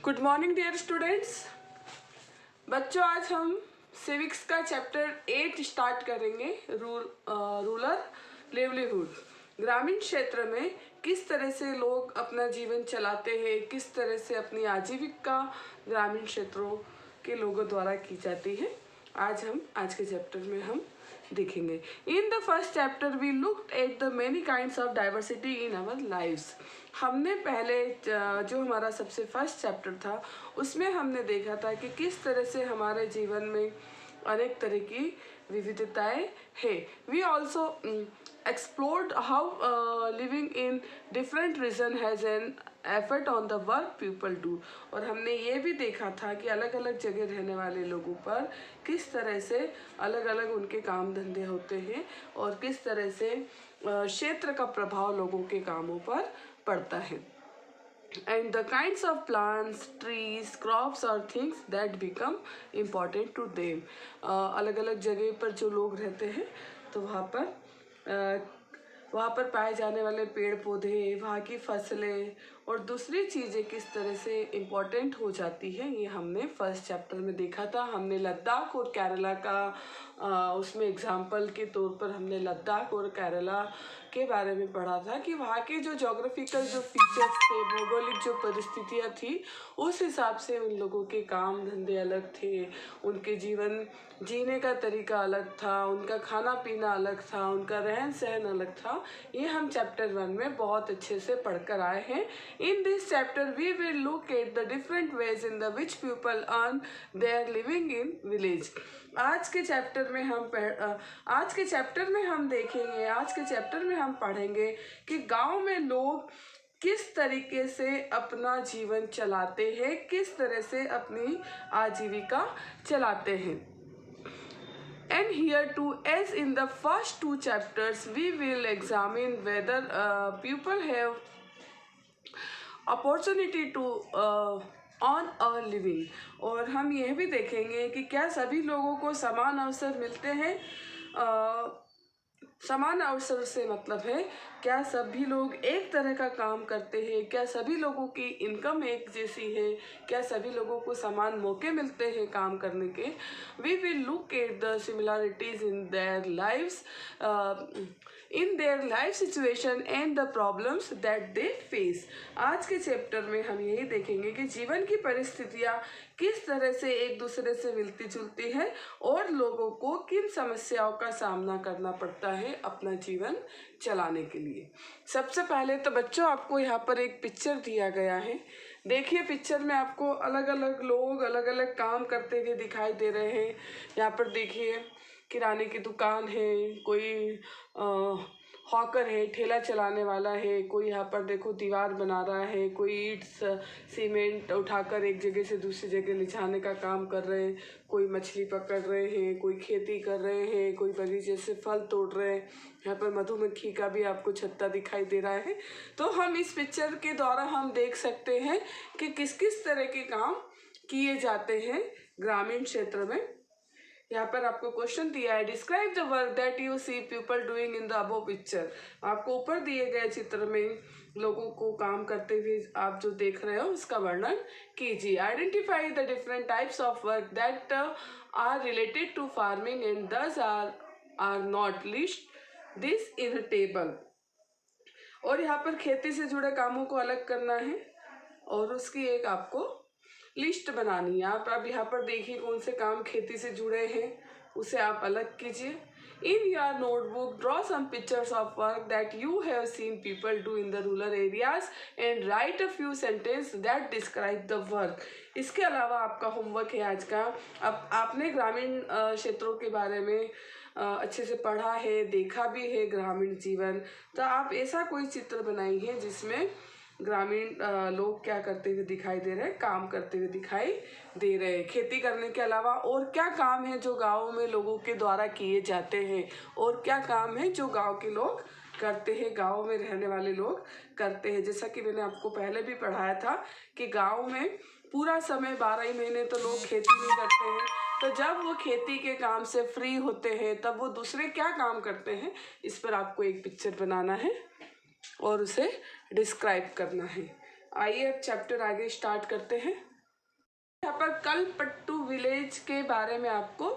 Good morning dear students. बच्चों, आज हम सिविक्स का चैप्टर 8 स्टार्ट करेंगे। रूरल लिवलीहुड, ग्रामीण क्षेत्र में किस तरह से लोग अपना जीवन चलाते हैं, किस तरह से अपनी आजीविका ग्रामीण क्षेत्रों के लोगों द्वारा की जाती है, आज के चैप्टर में हम देखेंगे। In the first chapter we looked at the many kinds of diversity in our lives. हमने पहले जो हमारा सबसे फर्स्ट चैप्टर था उसमें हमने देखा था कि किस तरह से हमारे जीवन में अनेक तरह की विविधताएं है। We also explored how living in different region has an effect on the work people do। और हमने ये भी देखा था कि अलग अलग जगह रहने वाले लोगों पर किस तरह से अलग अलग उनके काम धंधे होते हैं और किस तरह से क्षेत्र का प्रभाव लोगों के कामों पर पड़ता है। And the kinds of plants, trees, crops or things that become important to them। अलग अलग जगह पर जो लोग रहते हैं तो वहाँ पर पाए जाने वाले पेड़ पौधे, वहाँ की फसलें और दूसरी चीज़ें किस तरह से इम्पोर्टेंट हो जाती है, ये हमने फर्स्ट चैप्टर में देखा था। हमने लद्दाख और केरला का उसमें एग्जाम्पल के तौर पर हमने लद्दाख और केरला के बारे में पढ़ा था कि वहाँ के जो जोग्राफिकल जो फीचर्स थे, भौगोलिक जो परिस्थितियाँ थी, उस हिसाब से उन लोगों के काम धंधे अलग थे, उनके जीवन जीने का तरीका अलग था, उनका खाना पीना अलग था, उनका रहन सहन अलग था। ये हम चैप्टर 1 में बहुत अच्छे से पढ़कर आए हैं। In this chapter we will look at the different ways in the which people earn their living in village. आज के चैप्टर में हम पढ़ेंगे कि गांव में लोग किस तरीके से अपना जीवन चलाते हैं, किस तरह से अपनी आजीविका चलाते हैं। And here too, as in the first two chapters, we will examine whether people have opportunity to earn a living। और हम यह भी देखेंगे कि क्या सभी लोगों को समान अवसर मिलते हैं। समान अवसर से मतलब है क्या सभी लोग एक तरह का काम करते हैं, क्या सभी लोगों की इनकम एक जैसी है, क्या सभी लोगों को समान मौके मिलते हैं काम करने के। We will look at the similarities in their life situation and the problems that they face. आज के चैप्टर में हम यही देखेंगे कि जीवन की परिस्थितियाँ किस तरह से एक दूसरे से मिलती जुलती है और लोगों को किन समस्याओं का सामना करना पड़ता है अपना जीवन चलाने के लिए। सबसे पहले तो बच्चों, आपको यहाँ पर एक पिक्चर दिया गया है। देखिए, पिक्चर में आपको अलग अलग लोग अलग अलग काम करते हुए दिखाई दे रहे हैं। यहाँ पर देखिए, किराने की दुकान है, कोई हॉकर है, ठेला चलाने वाला है, कोई यहाँ पर देखो दीवार बना रहा है, कोई ईंट सीमेंट उठाकर एक जगह से दूसरी जगह ले जाने का काम कर रहे हैं, कोई मछली पकड़ रहे हैं, कोई खेती कर रहे हैं, कोई बगीचे से फल तोड़ रहे हैं। यहाँ पर मधुमक्खी का भी आपको छत्ता दिखाई दे रहा है। तो हम इस पिक्चर के द्वारा हम देख सकते हैं कि किस किस तरह के काम किए जाते हैं ग्रामीण क्षेत्र में। यहाँ पर आपको क्वेश्चन दिया है, describe the work that you see people doing in the above picture. आपको ऊपर दिए गए चित्र में लोगों को काम करते हुए आप जो देख रहे हो उसका वर्णन कीजिए। Identify the different types of work that are related to farming and these are not list this in table. और यहाँ पर खेती से जुड़े कामों को अलग करना है और उसकी एक आपको लिस्ट बनानी है। आप अब यहाँ पर देखिए कौन से काम खेती से जुड़े हैं, उसे आप अलग कीजिए। In your notebook draw some pictures of work that you have seen people do in the rural areas and write a few sentence that describe the work. इसके अलावा आपका होमवर्क है आज का। अब आपने ग्रामीण क्षेत्रों के बारे में अच्छे से पढ़ा है, देखा भी है ग्रामीण जीवन, तो आप ऐसा कोई चित्र बनाइए जिसमें ग्रामीण लोग क्या करते हुए दिखाई दे रहे हैं, काम करते हुए दिखाई दे रहे हैं। खेती करने के अलावा और क्या काम है जो गाँव में लोगों के द्वारा किए जाते हैं और क्या काम है जो गाँव के लोग करते हैं, गाँव में रहने वाले लोग करते हैं। जैसा कि मैंने आपको पहले भी पढ़ाया था कि गाँव में पूरा समय 12 ही महीने तो लोग खेती नहीं करते हैं, तो जब वो खेती के काम से फ्री होते हैं तब वो दूसरे क्या काम करते हैं, इस पर आपको एक पिक्चर बनाना है और उसे डिस्क्राइब करना है। आइए अब चैप्टर आगे स्टार्ट करते हैं। यहाँ पर कलपट्टू विलेज के बारे में आपको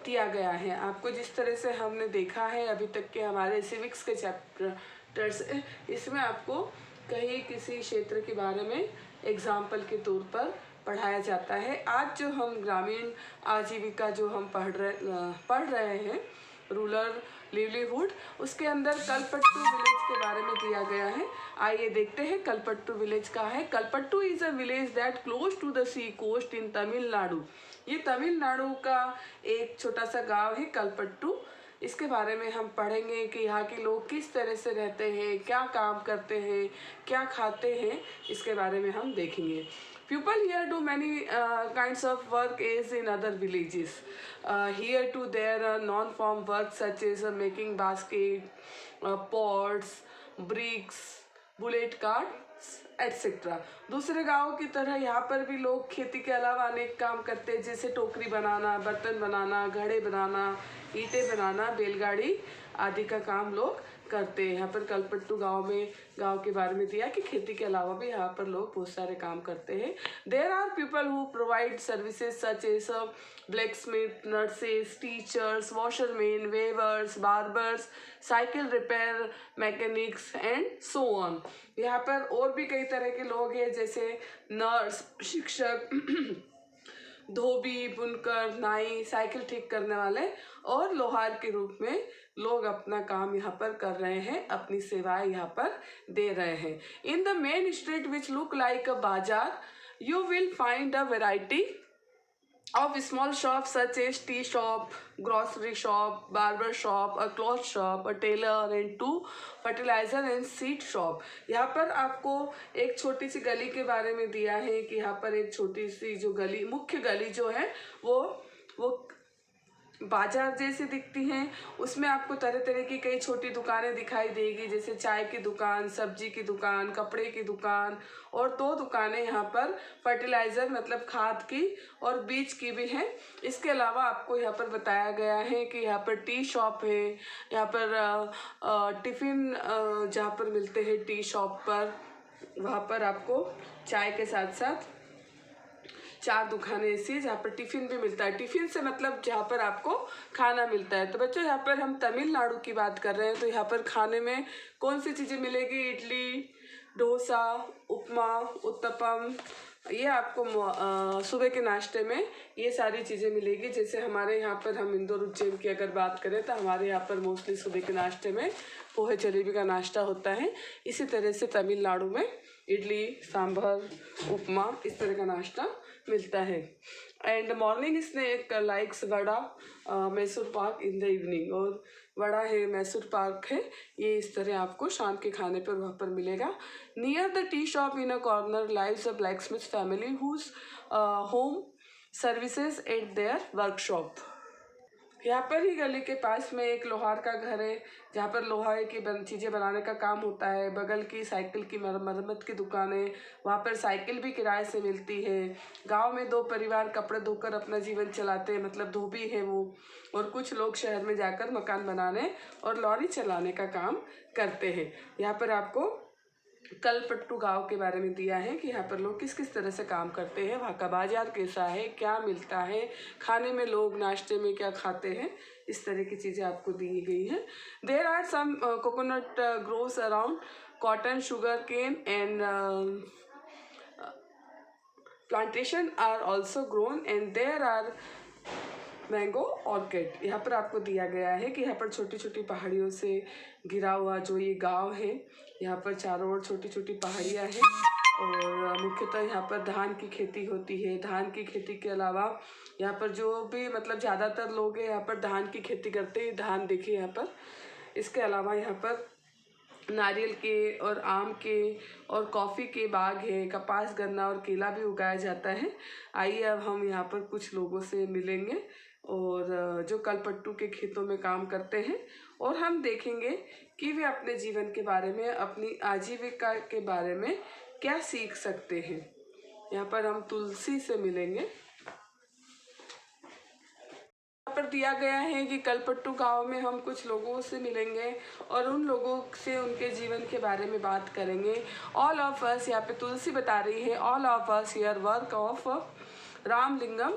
दिया गया है। आपको जिस तरह से हमने देखा है अभी तक के हमारे सिविक्स के चैप्टर्स, इसमें आपको कहीं किसी क्षेत्र के बारे में एग्जाम्पल के तौर पर पढ़ाया जाता है। आज जो हम ग्रामीण आजीविका जो हम पढ़ रहे हैं, रूरल लिवलीहुड, उसके अंदर कलपट्टू विलेज के बारे में दिया गया है। आइए देखते हैं कलपट्टू विलेज का है। Kalpattu is a village that close to the sea coast in Tamil Nadu. ये तमिलनाडु का एक छोटा सा गांव है कलपट्टू। इसके बारे में हम पढ़ेंगे कि यहाँ के लोग किस तरह से रहते हैं, क्या काम करते हैं, क्या खाते हैं, इसके बारे में हम देखेंगे। People here do many kinds of work as in other villages. Here too there are non-farm work such as making basket, pots, bricks, bullet carts, etc. दूसरे गाँव की तरह यहाँ पर भी लोग खेती के अलावा अनेक काम करते हैं, जैसे टोकरी बनाना, बर्तन बनाना, घड़े बनाना, ईंटें बनाना, बैलगाड़ी आदि का काम लोग करते हैं। यहाँ पर कलपट्टू गांव के बारे में दिया कि खेती के अलावा भी यहाँ पर लोग बहुत सारे काम करते हैं। There are people who provide services such as blacksmith, nurses, teachers, washerman, weavers, barbers, cycle repair mechanics and so on. यहाँ पर और भी कई तरह के लोग हैं, जैसे नर्स, शिक्षक, धोबी, बुनकर, नाई, साइकिल ठीक करने वाले और लोहार के रूप में लोग अपना काम यहाँ पर कर रहे हैं, अपनी सेवाएं यहाँ पर दे रहे हैं। In the main street which look like a bazaar you will find a variety of small shops such as tea shop, grocery shop, barber shop, a cloth shop, a tailor and two fertilizer and seed shop। यहाँ पर आपको एक छोटी सी गली के बारे में दिया है कि यहाँ पर एक छोटी सी जो गली, मुख्य गली जो है वो बाजार जैसे दिखती हैं। उसमें आपको तरह तरह की कई छोटी दुकानें दिखाई देगी, जैसे चाय की दुकान, सब्जी की दुकान, कपड़े की दुकान और दो दुकानें यहाँ पर फर्टिलाइज़र मतलब खाद की और बीज की भी हैं। इसके अलावा आपको यहाँ पर बताया गया है कि यहाँ पर टी शॉप है, यहाँ पर टिफ़िन जहाँ पर मिलते हैं टी शॉप पर, वहाँ पर आपको चाय के साथ साथ 4 दुकानें ऐसी है जहाँ पर टिफ़िन भी मिलता है। टिफ़िन से मतलब जहाँ पर आपको खाना मिलता है। तो बच्चों यहाँ पर हम तमिलनाडु की बात कर रहे हैं, तो यहाँ पर खाने में कौन सी चीज़ें मिलेगी? इडली, डोसा, उपमा, उत्तपम, ये आपको सुबह के नाश्ते में ये सारी चीज़ें मिलेगी। जैसे हमारे यहाँ पर हम इंदौर उज्जैन की अगर बात करें तो हमारे यहाँ पर मोस्टली सुबह के नाश्ते में पोहे जलेबी का नाश्ता होता है। इसी तरह से तमिलनाडु में इडली, सांभर, उपमा, इस तरह का नाश्ता मिलता है। And morning snack likes vada, Mysore pak in the evening, और वड़ा है, मैसूर पाक है, ये इस तरह आपको शाम के खाने पर वहाँ पर मिलेगा। Near the tea shop in a corner lives a blacksmith family whose home services at their workshop. यहाँ पर ही गली के पास में एक लोहार का घर है जहाँ पर लोहे की चीज़ें बनाने का काम होता है। बगल की साइकिल की मरम्मत की दुकान है, वहाँ पर साइकिल भी किराए से मिलती है। गांव में 2 परिवार कपड़े धोकर अपना जीवन चलाते हैं, मतलब धोबी है वो, और कुछ लोग शहर में जाकर मकान बनाने और लॉरी चलाने का काम करते हैं। यहाँ पर आपको कलपट्टू गांव के बारे में दिया है कि यहाँ पर लोग किस किस तरह से काम करते हैं, वहाँ का बाजार कैसा है, क्या मिलता है, खाने में लोग नाश्ते में क्या खाते हैं, इस तरह की चीज़ें आपको दी गई हैं। There are some coconut groves around, cotton, sugar cane and plantation are also grown and there are mango orchard. यहाँ पर आपको दिया गया है कि यहाँ पर छोटी छोटी पहाड़ियों से घिरा हुआ जो ये गांव है, यहाँ पर चारों ओर छोटी छोटी पहाड़ियाँ हैं और मुख्यतः यहाँ पर धान की खेती होती है। धान की खेती के अलावा यहाँ पर जो भी मतलब ज़्यादातर लोग हैं यहाँ पर धान की खेती करते हैं। धान देखिए यहाँ पर। इसके अलावा यहाँ पर नारियल के और आम के और कॉफ़ी के बाग है, कपास, गन्ना और केला भी उगाया जाता है। आइए अब हम यहाँ पर कुछ लोगों से मिलेंगे और जो कलपट्टू के खेतों में काम करते हैं, और हम देखेंगे कि वे अपने जीवन के बारे में, अपनी आजीविका के बारे में क्या सीख सकते हैं। यहाँ पर हम तुलसी से मिलेंगे। पर दिया गया है कि कलपट्टू गांव में हम कुछ लोगों से मिलेंगे और उन लोगों से उनके जीवन के बारे में बात करेंगे। ऑल ऑफ अस, यहाँ पे तुलसी बता रही है, all of us here work of Ramalingam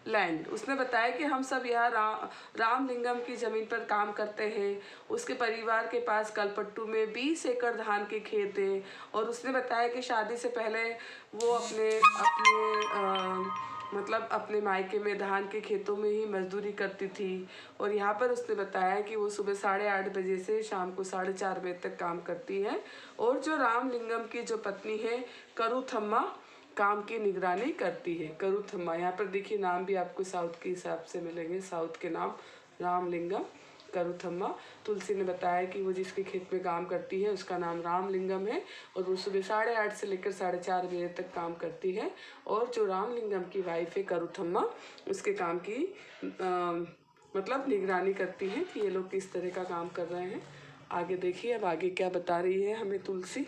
land. उसने बताया कि हम सब यहाँ रामलिंगम की ज़मीन पर काम करते हैं। उसके परिवार के पास कलपट्टू में 20 एकड़ धान के खेत हैं। और उसने बताया कि शादी से पहले वो अपने मतलब अपने मायके में धान के खेतों में ही मजदूरी करती थी। और यहाँ पर उसने बताया कि वो सुबह 8:30 बजे से शाम को 4:30 बजे तक काम करती है। और जो रामलिंगम की जो पत्नी है करुथम्मा काम की निगरानी करती है। करुथम्मा, यहाँ पर देखिए नाम भी आपको साउथ के हिसाब से मिलेंगे, साउथ के नाम रामलिंगम, करुथम्मा। तुलसी ने बताया कि वो जिसके खेत में काम करती है उसका नाम रामलिंगम है और वो सुबह 8:30 से लेकर 4:30 बजे तक काम करती है। और जो रामलिंगम की वाइफ है करुथम्मा, उसके काम की मतलब निगरानी करती है कि ये लोग किस तरह का काम कर रहे हैं। आगे देखिए अब आगे क्या बता रही है हमें तुलसी।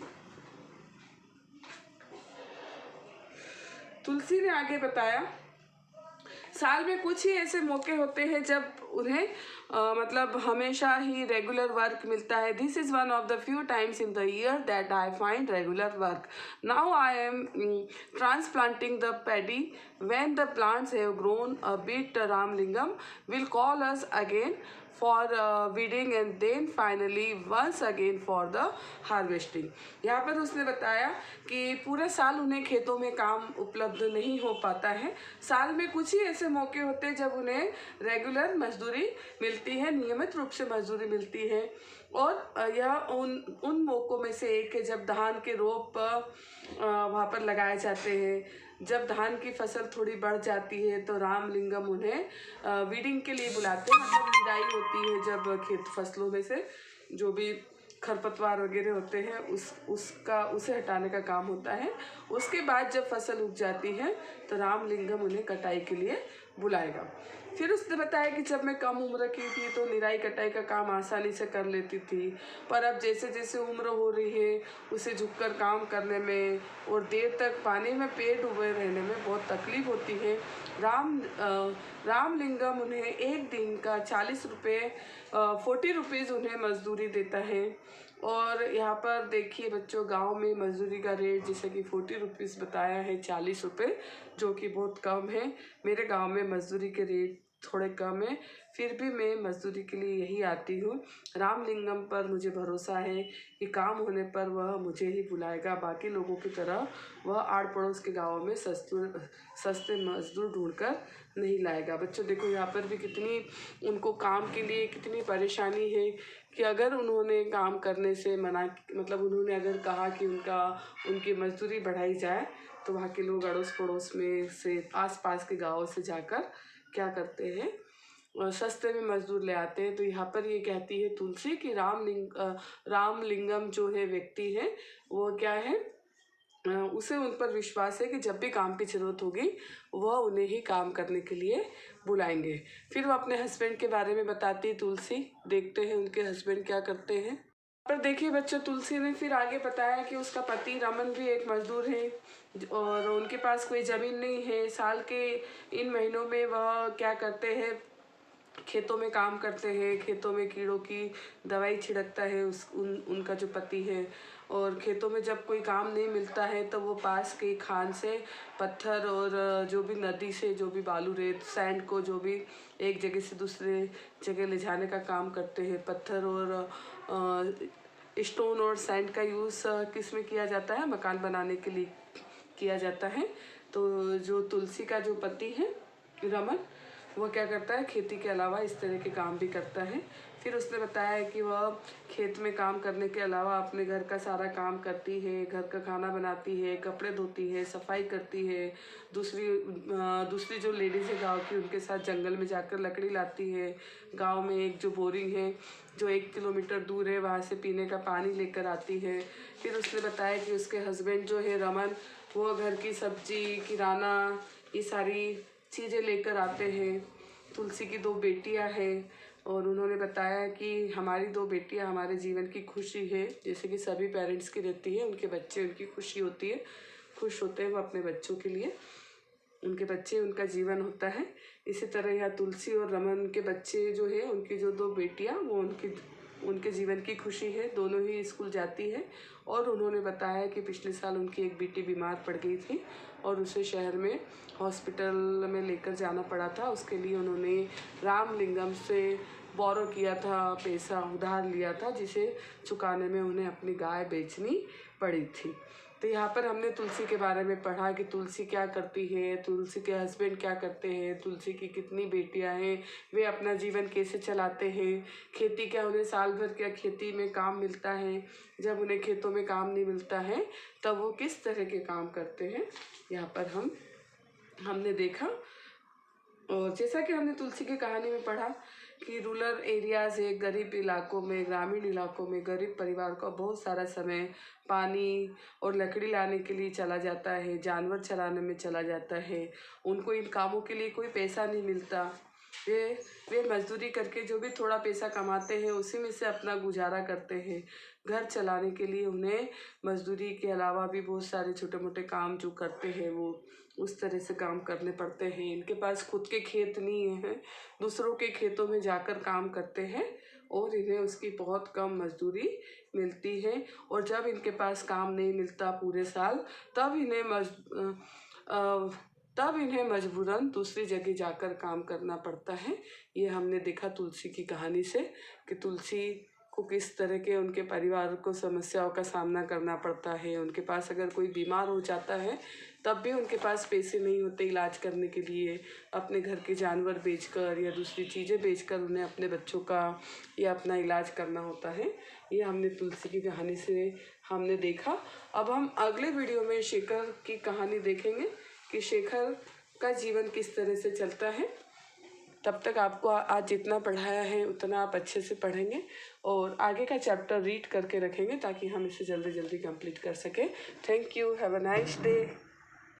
तुलसी ने आगे बताया, साल में कुछ ही ऐसे मौके होते हैं जब उन्हें मतलब हमेशा ही रेगुलर वर्क मिलता है। This is one of the few times in the year that I find regular work. Now I am transplanting the paddy. When the plants have grown a bit, Ramalingam will call us again for weeding and then finally once again for the harvesting। यहाँ पर उसने बताया कि पूरे साल उन्हें खेतों में काम उपलब्ध नहीं हो पाता है। साल में कुछ ही ऐसे मौके होते हैं जब उन्हें रेगुलर मजदूरी मिलती है, नियमित रूप से मजदूरी मिलती है। और यह उन मौक़ों में से एक है जब धान के रोप वहाँ पर लगाए जाते हैं। जब धान की फसल थोड़ी बढ़ जाती है तो रामलिंगम उन्हें वीडिंग के लिए बुलाते हैं, मतलब निराई होती है जब खेत फसलों में से जो भी खरपतवार वगैरह होते हैं उसे हटाने का काम होता है। उसके बाद जब फसल उग जाती है तो रामलिंगम उन्हें कटाई के लिए बुलाएगा। फिर उसने बताया कि जब मैं कम उम्र की थी तो निराई कटाई का काम आसानी से कर लेती थी, पर अब जैसे जैसे उम्र हो रही है उसे झुककर काम करने में और देर तक पानी में पैर डूबे रहने में बहुत तकलीफ होती है। रामलिंगम उन्हें एक दिन का 40 रुपये 40 रुपीज़ उन्हें मजदूरी देता है। और यहाँ पर देखिए बच्चों, गांव में मजदूरी का रेट जैसे कि 40 रुपीज़ बताया है, 40 रुपये, जो कि बहुत कम है। मेरे गांव में मजदूरी के रेट थोड़े कम है, फिर भी मैं मजदूरी के लिए यही आती हूँ। रामलिंगम पर मुझे भरोसा है कि काम होने पर वह मुझे ही बुलाएगा, बाकी लोगों की तरह वह आड़ पड़ोस के गाँवों में सस्ते मजदूर ढूंढकर नहीं लाएगा। बच्चों देखो यहाँ पर भी कितनी उनको काम के लिए कितनी परेशानी है कि अगर उन्होंने काम करने से मना, मतलब उन्होंने अगर कहा कि उनकी मजदूरी बढ़ाई जाए तो वहाँ के लोग अड़ोस पड़ोस में से आसपास के गाँवों से जाकर क्या करते हैं, सस्ते में मजदूर ले आते हैं। तो यहाँ पर ये कहती है तुलसी कि रामलिंगम जो है व्यक्ति है वो क्या है, उसे उन पर विश्वास है कि जब भी काम की ज़रूरत होगी वह उन्हें ही काम करने के लिए बुलाएंगे। फिर वो अपने हस्बैंड के बारे में बताती है तुलसी। देखते हैं उनके हस्बैंड क्या करते हैं। पर देखिए बच्चों, तुलसी ने फिर आगे बताया कि उसका पति रमन भी एक मजदूर है और उनके पास कोई ज़मीन नहीं है। साल के इन महीनों में वह क्या करते हैं, खेतों में काम करते हैं, खेतों में कीड़ों की दवाई छिड़कता है उनका जो पति है। और खेतों में जब कोई काम नहीं मिलता है तो वो पास के खान से पत्थर और जो भी नदी से जो भी बालू रेत सैंड को जो भी एक जगह से दूसरे जगह ले जाने का काम करते हैं। पत्थर और स्टोन और सैंड का यूज़ किस में किया जाता है, मकान बनाने के लिए किया जाता है। तो जो तुलसी का जो पति है रमन, वो क्या करता है, खेती के अलावा इस तरह के काम भी करता है। फिर उसने बताया कि वह खेत में काम करने के अलावा अपने घर का सारा काम करती है, घर का खाना बनाती है, कपड़े धोती है, सफाई करती है। दूसरी जो लेडीज़ है गांव की, उनके साथ जंगल में जाकर लकड़ी लाती है। गांव में एक जो बोरिंग है जो 1 किलोमीटर दूर है, वहाँ से पीने का पानी लेकर आती है। फिर उसने बताया कि उसके हस्बैंड जो है रमन, वो घर की सब्जी, किराना, ये सारी चीज़ें लेकर आते हैं। तुलसी की 2 बेटियां हैं और उन्होंने बताया कि हमारी 2 बेटियां हमारे जीवन की खुशी है, जैसे कि सभी पेरेंट्स की रहती है। उनके बच्चे उनकी खुशी होती है, खुश होते हैं वो अपने बच्चों के लिए, उनके बच्चे उनका जीवन होता है। इसी तरह यहाँ तुलसी और रमन के बच्चे जो है, उनकी जो 2 बेटियाँ वो उनकी उनके जीवन की खुशी है। दोनों ही स्कूल जाती है और उन्होंने बताया कि पिछले साल उनकी एक बेटी बीमार पड़ गई थी और उसे शहर में हॉस्पिटल में लेकर जाना पड़ा था। उसके लिए उन्होंने रामलिंगम से बोरो किया था, पैसा उधार लिया था, जिसे चुकाने में उन्हें अपनी गाय बेचनी पड़ी थी। तो यहाँ पर हमने तुलसी के बारे में पढ़ा कि तुलसी क्या करती है, तुलसी के हस्बैंड क्या करते हैं, तुलसी की कितनी बेटियां हैं, वे अपना जीवन कैसे चलाते हैं, खेती क्या, उन्हें साल भर क्या खेती में काम मिलता है, जब उन्हें खेतों में काम नहीं मिलता है तब वो किस तरह के काम करते हैं, यहाँ पर हमने देखा। और जैसा कि हमने तुलसी की कहानी में पढ़ा कि रूरल एरियाज़ है, गरीब इलाकों में, ग्रामीण इलाकों में गरीब परिवार का बहुत सारा समय पानी और लकड़ी लाने के लिए चला जाता है, जानवर चलाने में चला जाता है। उनको इन कामों के लिए कोई पैसा नहीं मिलता। वे मजदूरी करके जो भी थोड़ा पैसा कमाते हैं उसी में से अपना गुजारा करते हैं। घर चलाने के लिए उन्हें मजदूरी के अलावा भी बहुत सारे छोटे मोटे काम जो करते हैं वो उस तरह से काम करने पड़ते हैं। इनके पास खुद के खेत नहीं हैं, दूसरों के खेतों में जाकर काम करते हैं और इन्हें उसकी बहुत कम मजदूरी मिलती है। और जब इनके पास काम नहीं मिलता पूरे साल तब इन्हें मजबूरन दूसरी जगह जाकर काम करना पड़ता है। ये हमने देखा तुलसी की कहानी से कि तुलसी को किस तरह के उनके परिवार को समस्याओं का सामना करना पड़ता है। उनके पास अगर कोई बीमार हो जाता है तब भी उनके पास पैसे नहीं होते इलाज करने के लिए। अपने घर के जानवर बेचकर या दूसरी चीज़ें बेचकर उन्हें अपने बच्चों का या अपना इलाज करना होता है। ये हमने तुलसी की कहानी से हमने देखा। अब हम अगले वीडियो में शेखर की कहानी देखेंगे कि शेखर का जीवन किस तरह से चलता है। तब तक आपको आज जितना पढ़ाया है उतना आप अच्छे से पढ़ेंगे और आगे का चैप्टर रीड करके रखेंगे ताकि हम इसे जल्दी जल्दी कंप्लीट कर सकें। Thank you, have a nice day.